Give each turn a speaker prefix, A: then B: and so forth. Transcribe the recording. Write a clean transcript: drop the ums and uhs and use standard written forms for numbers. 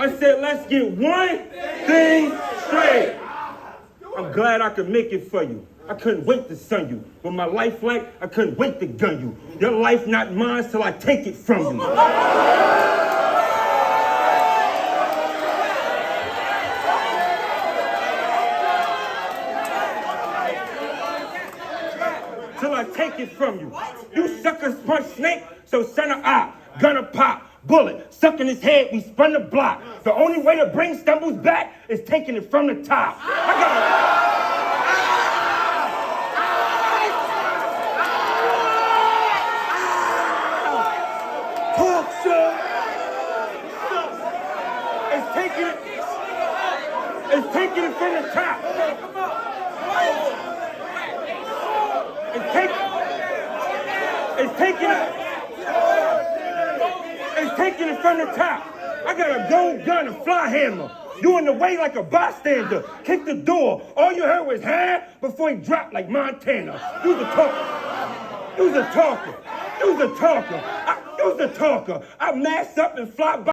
A: I said, let's get one thing straight. I'm glad I could make it for you. I couldn't wait to son you. With my life like, I couldn't wait to gun you. Your life not mine till I take it from you. Till I take it from you. You suckers punch snake, so center eye, gonna pop, bullet, stuck in his head, we spun the block. The only way to bring stumbles back is taking it from the top. I gotta... Talk, sir. It's taking it from the top. It's taking it from the top. I got a gold gun, a fly hammer. You in the way like a bystander. Kick the door. All you heard was hand before he dropped like Montana. You's a talker. I mask up and fly by.